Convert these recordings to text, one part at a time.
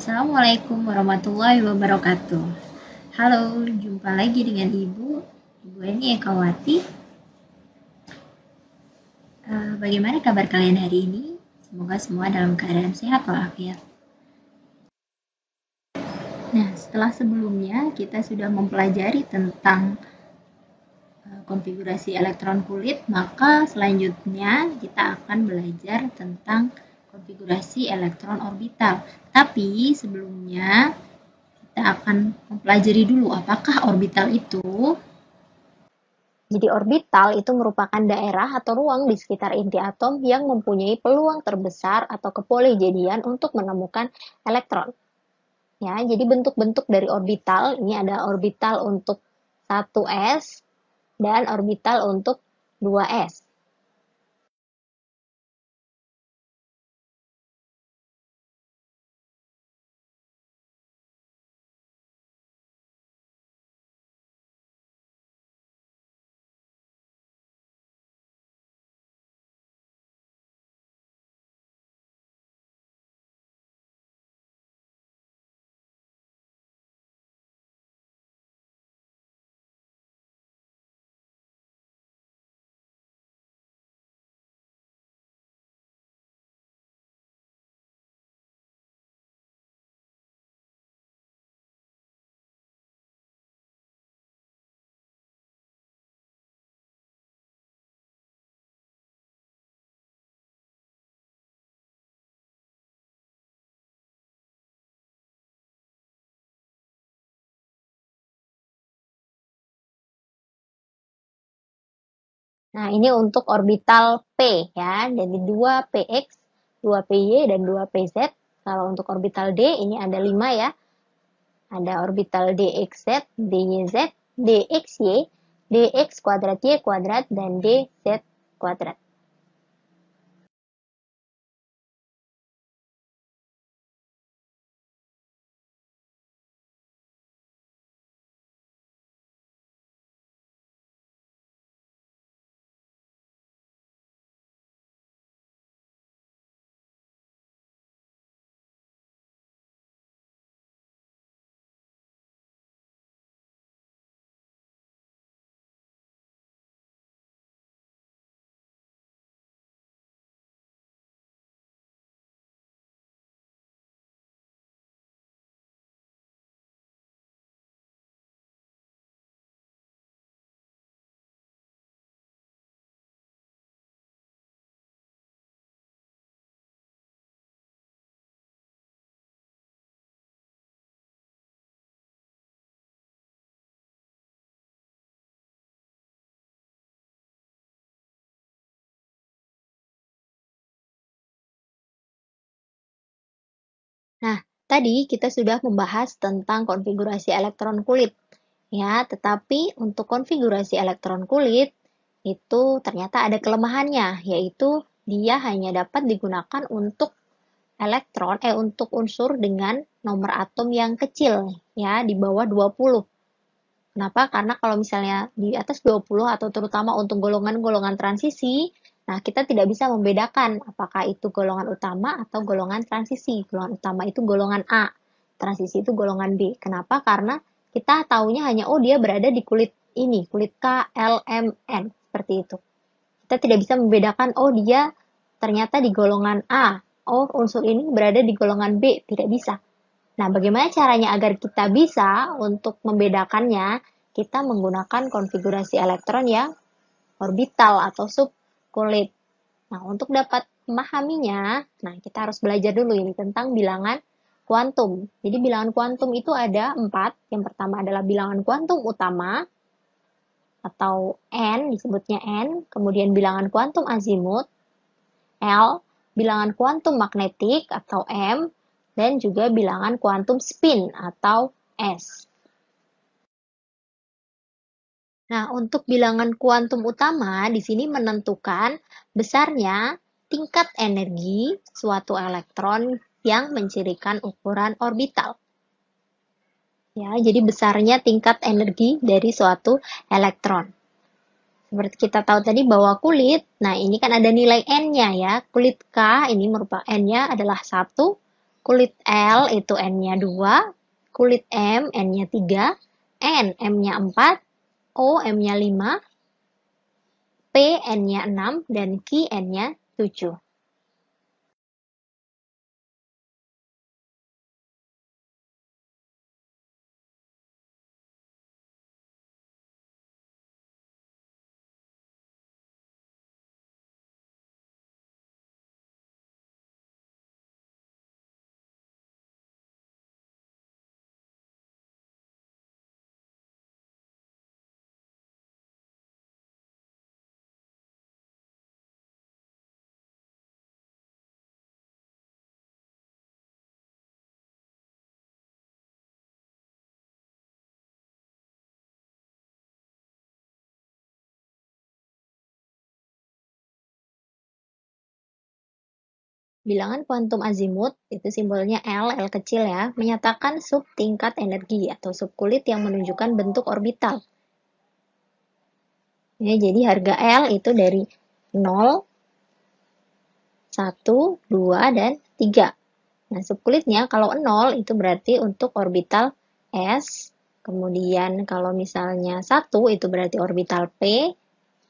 Assalamualaikum warahmatullahi wabarakatuh. Halo, jumpa lagi dengan Ibu Eni Ekawati. Bagaimana kabar kalian hari ini? Semoga semua dalam keadaan sehat walafiat. Nah, setelah sebelumnya kita sudah mempelajari tentang konfigurasi elektron kulit, maka selanjutnya kita akan belajar tentang konfigurasi elektron orbital. Tapi sebelumnya kita akan mempelajari dulu apakah orbital itu. Jadi orbital itu merupakan daerah atau ruang di sekitar inti atom yang mempunyai peluang terbesar atau kebolehjadian untuk menemukan elektron. Ya, jadi bentuk-bentuk dari orbital ini ada orbital untuk 1s dan orbital untuk 2s. Nah, ini untuk orbital P ya, jadi 2px, 2py, dan 2pz. Kalau untuk orbital D ini ada 5 ya. Ada orbital dxz, dyz, dxy, dx kuadrat y kuadrat, dan dz kuadrat. Nah, tadi kita sudah membahas tentang konfigurasi elektron kulit. Ya, tetapi untuk konfigurasi elektron kulit itu ternyata ada kelemahannya, yaitu dia hanya dapat digunakan untuk untuk unsur dengan nomor atom yang kecil, ya, di bawah 20. Kenapa? Karena kalau misalnya di atas 20 atau terutama untuk golongan-golongan transisi, nah kita tidak bisa membedakan apakah itu golongan utama atau golongan transisi. Golongan utama itu golongan A, transisi itu golongan B. Kenapa? Karena kita taunya hanya oh dia berada di kulit ini, kulit K, L, M, N, seperti itu. Kita tidak bisa membedakan oh dia ternyata di golongan A, oh unsur ini berada di golongan B, tidak bisa. Nah, bagaimana caranya agar kita bisa untuk membedakannya? Kita menggunakan konfigurasi elektron yang orbital atau subkulit. Nah, untuk dapat memahaminya, nah kita harus belajar dulu ini tentang bilangan kuantum. Jadi bilangan kuantum itu ada 4. Yang pertama adalah bilangan kuantum utama, atau N, disebutnya N. Kemudian bilangan kuantum azimut, L, bilangan kuantum magnetik atau M, dan juga bilangan kuantum spin atau S. Nah, untuk bilangan kuantum utama di sini menentukan besarnya tingkat energi suatu elektron yang mencirikan ukuran orbital. Ya, jadi besarnya tingkat energi dari suatu elektron. Seperti kita tahu tadi bahwa kulit, nah ini kan ada nilai N-nya ya. Kulit K ini merupakan N-nya adalah 1, Kulit L itu N-nya 2, kulit M N-nya 3, N M-nya 4, O M-nya 5, P N-nya 6, dan Q N-nya 7. Bilangan kuantum azimut, itu simbolnya L kecil ya, menyatakan sub tingkat energi atau subkulit yang menunjukkan bentuk orbital. Ya, jadi harga L itu dari 0, 1, 2, dan 3. Nah, subkulitnya kalau 0 itu berarti untuk orbital S, kemudian kalau misalnya 1 itu berarti orbital P,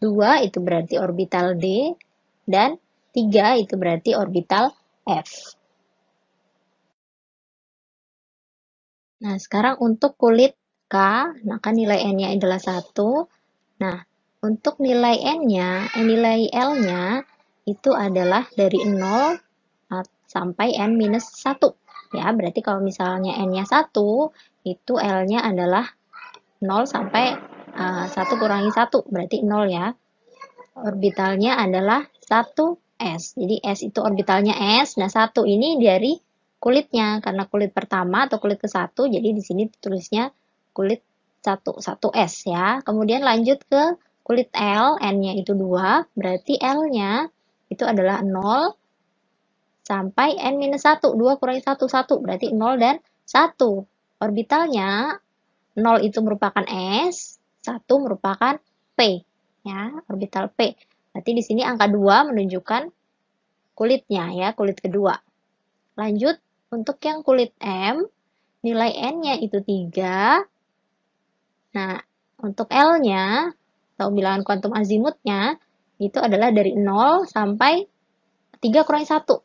2 itu berarti orbital D, dan 3 itu berarti orbital F. Nah, sekarang untuk kulit K, nah kan nilai N-nya adalah 1. Nah, untuk nilai N-nya, nilai L-nya itu adalah dari 0 sampai N-1. Ya, berarti kalau misalnya N-nya 1, itu L-nya adalah 0 sampai 1 kurangi 1, berarti 0 ya. Orbitalnya adalah 1S. Jadi S itu orbitalnya S. Nah, 1 ini dari kulitnya. Karena kulit pertama atau kulit ke-1, jadi di sini tulisnya kulit 1S ya. Kemudian lanjut ke kulit L, N-nya itu 2, berarti L-nya itu adalah 0 sampai N-1. 2 kurangi 1, 1. Berarti 0 dan 1. Orbitalnya 0 itu merupakan S, 1 merupakan P. Ya, orbital P. Berarti di sini angka 2 menunjukkan kulitnya ya, kulit kedua. Lanjut, untuk yang kulit M, nilai N-nya itu 3. Nah, untuk L-nya, atau bilangan kuantum azimutnya, itu adalah dari 0 sampai 3 kurangi 1.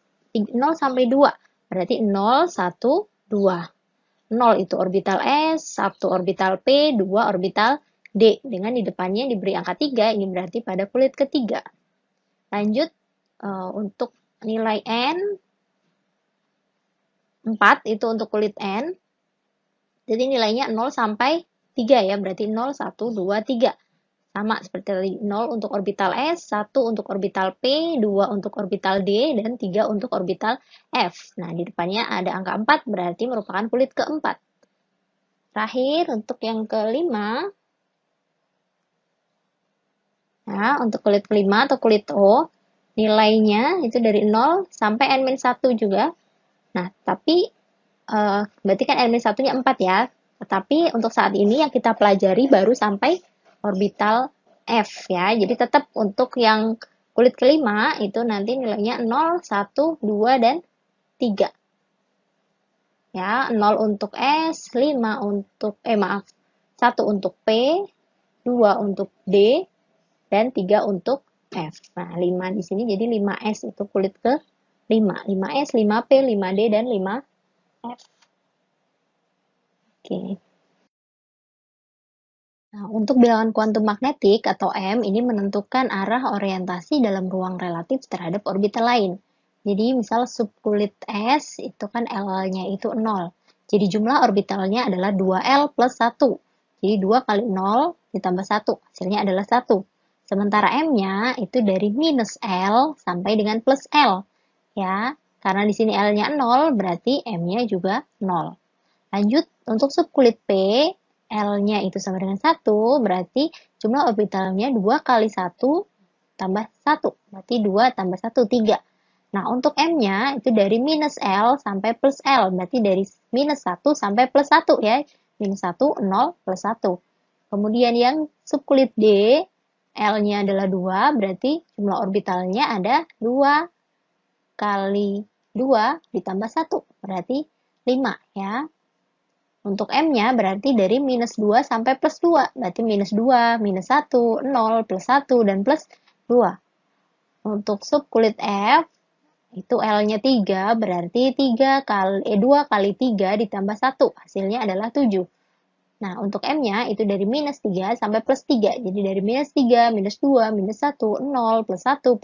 0 sampai 2. Berarti 0, 1, 2. 0 itu orbital S, 1 orbital P, 2 orbital D. Dengan di depannya diberi angka 3, ini berarti pada kulit ketiga. Lanjut, untuk nilai N, 4 itu untuk kulit N. Jadi nilainya 0 sampai 3 ya, berarti 0, 1, 2, 3. Sama seperti tadi, 0 untuk orbital S, 1 untuk orbital P, 2 untuk orbital D, dan 3 untuk orbital F. Nah, di depannya ada angka 4, berarti merupakan kulit keempat. Terakhir, untuk yang kelima, nah, untuk kulit kelima atau kulit O, nilainya itu dari 0 sampai N-1 juga. Nah, tapi berarti kan N-1-nya 4 ya. Tetapi untuk saat ini yang kita pelajari baru sampai orbital F ya. Jadi tetap untuk yang kulit kelima itu nanti nilainya 0, 1, 2, dan 3. Ya, 0 untuk S, 5 untuk 1 untuk P, 2 untuk D, dan 3 untuk F. Nah, 5 di sini jadi 5S itu kulit ke 5. 5S, 5P, 5D, dan 5F. Oke. Nah, untuk bilangan kuantum magnetik atau M ini menentukan arah orientasi dalam ruang relatif terhadap orbital lain. Jadi misal subkulit S itu kan L-nya itu 0. Jadi jumlah orbitalnya adalah 2L plus 1. Jadi 2 kali 0 ditambah 1. Hasilnya adalah 1. Sementara M-nya itu dari minus L sampai dengan plus L. Ya, karena di sini L-nya 0 berarti M-nya juga 0. Lanjut, untuk subkulit P, L-nya itu sama dengan 1, berarti jumlah orbitalnya 2 kali 1 tambah 1. Berarti 2 tambah 1, 3. Nah, untuk M-nya itu dari minus L sampai plus L. Berarti dari minus 1 sampai plus 1 ya. Minus 1, 0, plus 1. Kemudian yang subkulit D, L-nya adalah 2, berarti jumlah orbitalnya ada 2 kali 2 ditambah 1, berarti 5 ya. Untuk M-nya berarti dari minus 2 sampai plus 2, berarti minus 2, minus 1, 0, plus 1, dan plus 2. Untuk sub kulit F, itu L-nya 3, berarti 2 kali 3 ditambah 1, hasilnya adalah 7. Nah, untuk M-nya itu dari minus 3 sampai plus 3. Jadi dari minus 3, minus 2, minus 1, 0, plus 1.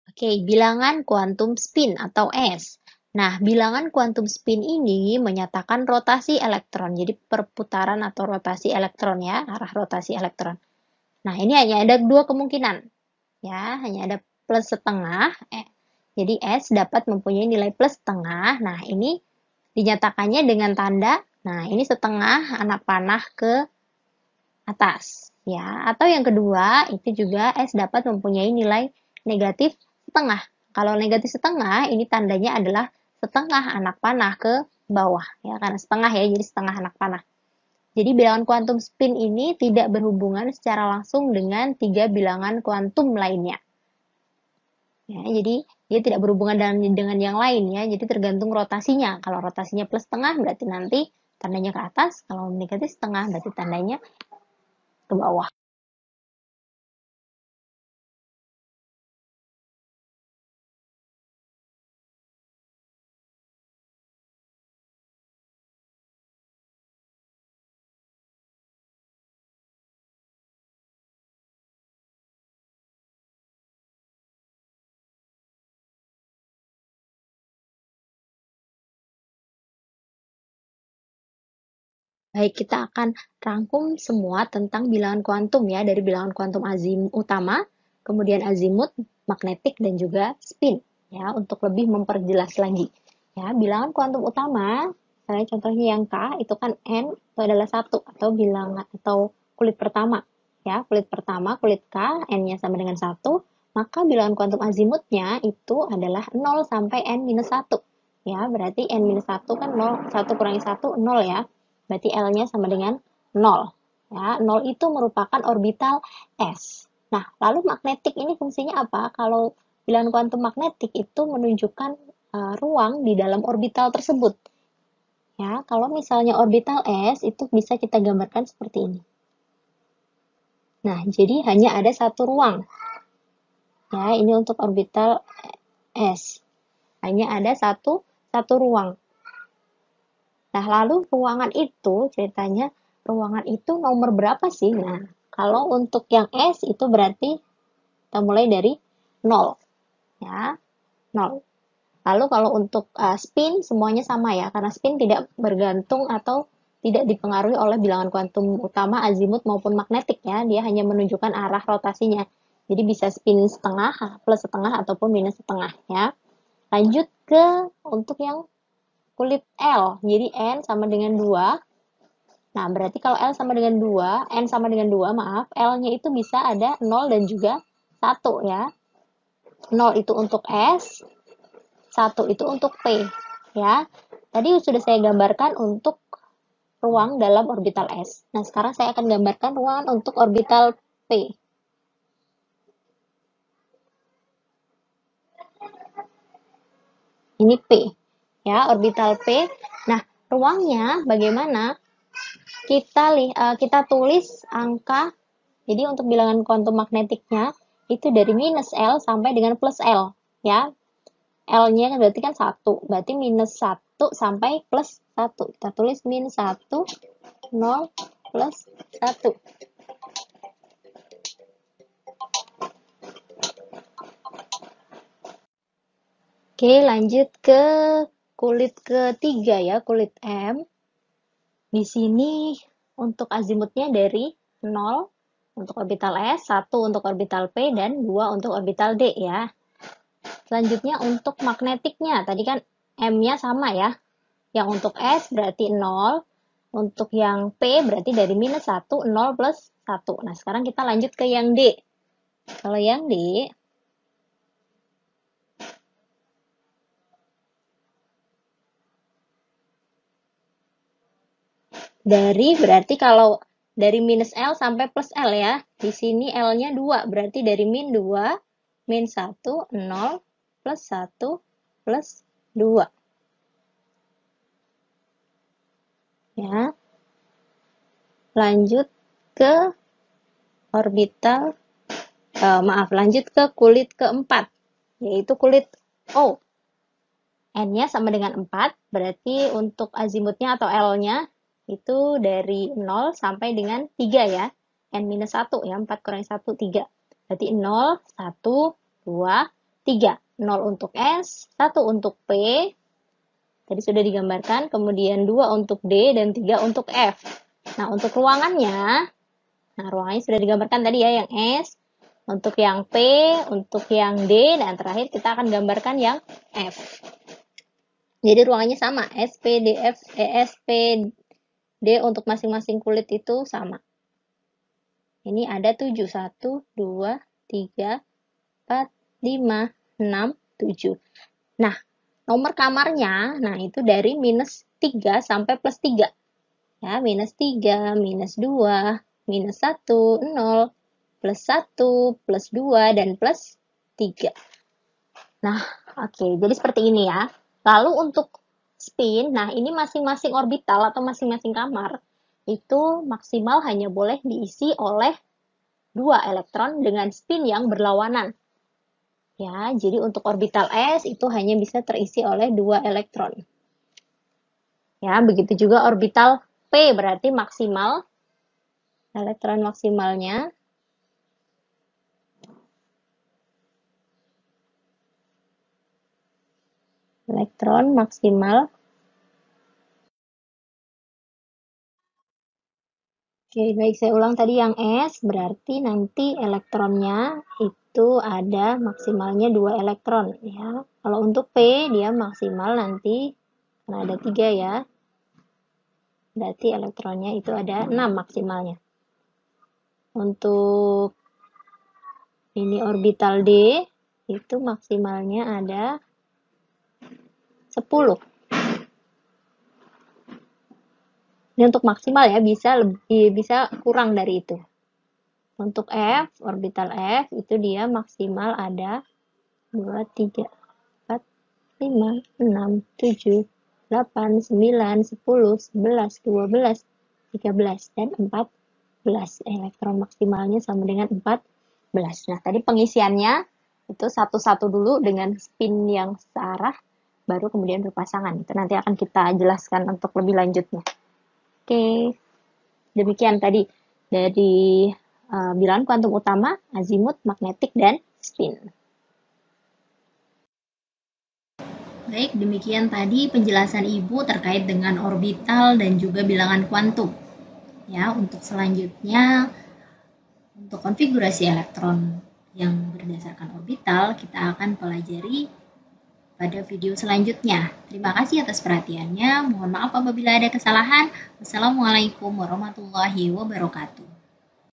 Oke, bilangan kuantum spin atau S. Nah, bilangan kuantum spin ini menyatakan rotasi elektron. Jadi perputaran atau rotasi elektron ya, arah rotasi elektron. Nah, ini hanya ada dua kemungkinan. Ya, hanya ada plus setengah. Jadi S dapat mempunyai nilai plus setengah. Nah, ini dinyatakannya dengan tanda, nah ini setengah anak panah ke atas. Ya, atau yang kedua, itu juga S dapat mempunyai nilai negatif setengah. Kalau negatif setengah, ini tandanya adalah setengah anak panah ke bawah. Ya, karena setengah ya, jadi setengah anak panah. Jadi bilangan kuantum spin ini tidak berhubungan secara langsung dengan 3 bilangan kuantum lainnya. Ya, jadi dia tidak berhubungan dengan yang lain ya. Jadi tergantung rotasinya. Kalau rotasinya plus setengah berarti nanti tandanya ke atas. Kalau negatif setengah berarti tandanya ke bawah. Baik, kita akan rangkum semua tentang bilangan kuantum ya, dari bilangan kuantum utama, kemudian azimut, magnetik, dan juga spin ya, untuk lebih memperjelas lagi. Ya, bilangan kuantum utama, misalnya contohnya yang K, itu kan N itu adalah 1 atau bilangan atau kulit pertama. Ya, kulit pertama, kulit K, N-nya sama dengan 1, maka bilangan kuantum azimutnya itu adalah 0 sampai N minus 1. Ya, berarti N minus 1 kan 0, 1 kurangi 1, 0 ya. Berarti L-nya sama dengan 0. Ya, 0 itu merupakan orbital S. Nah, lalu magnetik ini fungsinya apa? Kalau bilangan kuantum magnetik itu menunjukkan ruang di dalam orbital tersebut. Ya, kalau misalnya orbital S itu bisa kita gambarkan seperti ini. Nah, jadi hanya ada satu ruang. Ya, ini untuk orbital S. Hanya ada satu ruang. Nah, lalu ruangan itu, ceritanya, ruangan itu nomor berapa sih? Nah, kalau untuk yang S itu berarti kita mulai dari 0. Ya, 0. Lalu kalau untuk spin, semuanya sama ya, karena spin tidak bergantung atau tidak dipengaruhi oleh bilangan kuantum utama, azimut maupun magnetik ya, dia hanya menunjukkan arah rotasinya. Jadi bisa spin setengah, plus setengah, ataupun minus setengah ya. Lanjut ke untuk yang kulit L. Jadi N sama dengan 2. Nah, berarti kalau L sama dengan 2, N sama dengan 2, maaf, L-nya itu bisa ada 0 dan juga 1 ya. 0 itu untuk S, 1 itu untuk P ya. Tadi sudah saya gambarkan untuk ruang dalam orbital S. Nah, sekarang saya akan gambarkan ruangan untuk orbital P. Ini P ya, orbital P. Nah, ruangnya bagaimana? Kita tulis angka. Jadi untuk bilangan kuantum magnetiknya itu dari minus L sampai dengan plus L ya. L-nya berarti kan 1. Berarti minus 1 sampai plus 1. Kita tulis minus 1, 0, plus 1. Oke, lanjut ke kulit ketiga ya, kulit M. Di sini untuk azimutnya dari 0 untuk orbital S, 1 untuk orbital P, dan 2 untuk orbital D ya. Selanjutnya untuk magnetiknya, tadi kan M-nya sama ya. Yang untuk S berarti 0, untuk yang P berarti dari minus 1, 0 plus 1. Nah, sekarang kita lanjut ke yang D. Kalau yang D, berarti kalau dari minus L sampai plus L ya. Di sini L-nya 2, berarti dari min 2, min 1, 0, plus 1 plus 2. Ya. Lanjut ke orbital, lanjut ke kulit keempat, yaitu kulit O. N-nya sama dengan 4, berarti untuk azimutnya atau L-nya itu dari 0 sampai dengan 3 ya. N-1 ya, 4 kurangi 1, 3. Berarti 0, 1, 2, 3. 0 untuk S, 1 untuk P, tadi sudah digambarkan, kemudian 2 untuk D, dan 3 untuk F. Nah, untuk ruangannya, ruangannya sudah digambarkan tadi ya, yang S, untuk yang P, untuk yang D, dan terakhir kita akan gambarkan yang F. Jadi ruangannya sama, S, P, D, F, E, S, P, D untuk masing-masing kulit itu sama. Ini ada 7, 1, 2, 3, 4, 5, 6, 7. Nah, nomor kamarnya, itu dari minus 3 sampai plus 3. Ya, minus 3, minus 2, minus 1, 0, plus 1, plus 2, dan plus 3. Nah, oke, jadi seperti ini ya. Lalu untuk spin, ini masing-masing orbital atau masing-masing kamar itu maksimal hanya boleh diisi oleh 2 elektron dengan spin yang berlawanan. Ya, jadi untuk orbital S itu hanya bisa terisi oleh 2 elektron. Ya, begitu juga orbital P, berarti maksimal elektron maksimalnya elektron maksimal. Oke, baik, saya ulang tadi yang S, berarti nanti elektronnya itu ada maksimalnya 2 elektron ya. Kalau untuk P dia maksimal nanti karena ada 3 ya. Berarti elektronnya itu ada 6 maksimalnya. Untuk ini orbital D itu maksimalnya ada 10. Ini untuk maksimal ya, bisa kurang dari itu. Untuk F, orbital F itu dia maksimal ada 2, 3, 4, 5, 6, 7, 8, 9, 10, 11, 12, 13, dan 14. Elektron maksimalnya sama dengan 14. Nah, tadi pengisiannya itu satu-satu dulu dengan spin yang searah, baru kemudian berpasangan. Itu nanti akan kita jelaskan untuk lebih lanjutnya. Oke, demikian tadi dari bilangan kuantum utama, azimut, magnetik, dan spin. Baik, demikian tadi penjelasan Ibu terkait dengan orbital dan juga bilangan kuantum. Ya, untuk selanjutnya, untuk konfigurasi elektron yang berdasarkan orbital, kita akan pelajari pada video selanjutnya. Terima kasih atas perhatiannya. Mohon maaf apabila ada kesalahan. Wassalamualaikum warahmatullahi wabarakatuh.